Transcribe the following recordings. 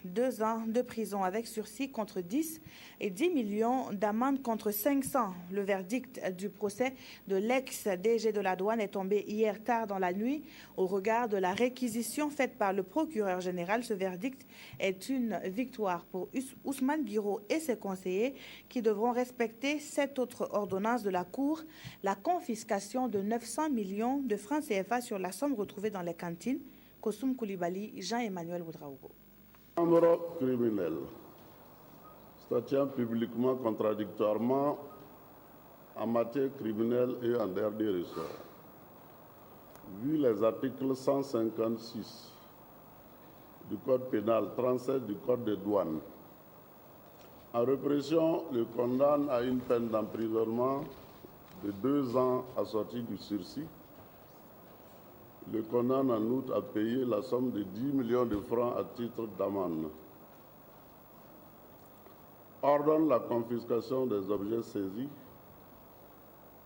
2 ans de prison avec sursis contre 10 et 10 millions d'amende contre 500. Le verdict du procès de l'ex-DG de la douane est tombé hier tard dans la nuit. Au regard de la réquisition faite par le procureur général, ce verdict est une victoire pour Ousmane Guiro et ses conseillers qui devront respecter 7 autres ordonnances de la Cour. La confiscation de 900 millions de francs CFA sur la somme retrouvée dans les cantines. Kosoum Koulibaly, Jean-Emmanuel Oudraogo. Chambre criminelle, statuant publiquement contradictoirement en matière criminelle et en dernier ressort. Vu les articles 156 du Code pénal, 37 du Code des douanes, en répression, le condamne à une peine d'emprisonnement de 2 ans assortie du sursis. Le condamne en outre à payer la somme de 10 millions de francs à titre d'amende. Ordonne la confiscation des objets saisis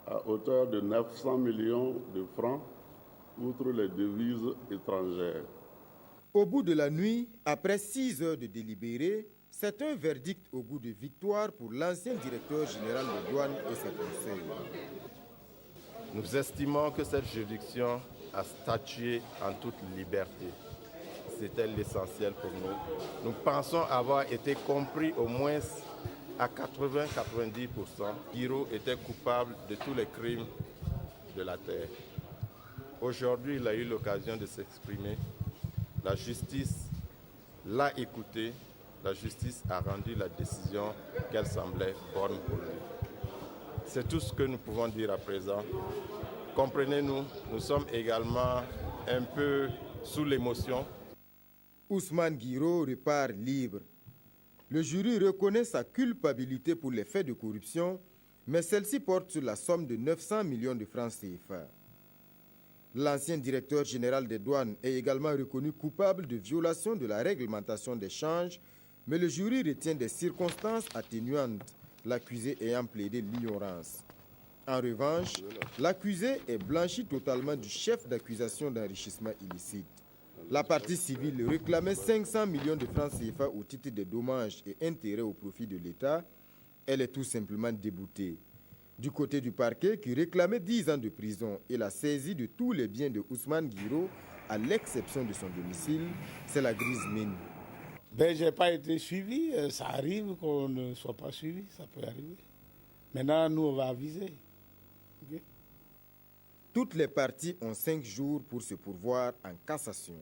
à hauteur de 900 millions de francs, outre les devises étrangères. Au bout de la nuit, après 6 heures de délibéré, c'est un verdict au goût de victoire pour l'ancien directeur général de douane et ses conseils. Nous estimons que cette juridiction a statué en toute liberté. C'était l'essentiel pour nous. Nous pensons avoir été compris au moins à 80-90%. Guiro était coupable de tous les crimes de la terre. Aujourd'hui, il a eu l'occasion de s'exprimer. La justice l'a écouté. La justice a rendu la décision qu'elle semblait bonne pour lui. C'est tout ce que nous pouvons dire à présent. Comprenez-nous, nous sommes également un peu sous l'émotion. Ousmane Guiro repart libre. Le jury reconnaît sa culpabilité pour les faits de corruption, mais celle-ci porte sur la somme de 900 millions de francs CFA. L'ancien directeur général des douanes est également reconnu coupable de violation de la réglementation des changes, mais le jury retient des circonstances atténuantes, l'accusé ayant plaidé l'ignorance. En revanche, l'accusé est blanchi totalement du chef d'accusation d'enrichissement illicite. La partie civile réclamait 500 millions de francs CFA au titre des dommages et intérêts au profit de l'État. Elle est tout simplement déboutée. Du côté du parquet, qui réclamait 10 ans de prison et la saisie de tous les biens de Ousmane Guiro, à l'exception de son domicile, c'est la grise mine. Je n'ai pas été suivi. Ça arrive qu'on ne soit pas suivi, ça peut arriver. Maintenant, nous, on va aviser. Okay. Toutes les parties ont 5 jours pour se pourvoir en cassation.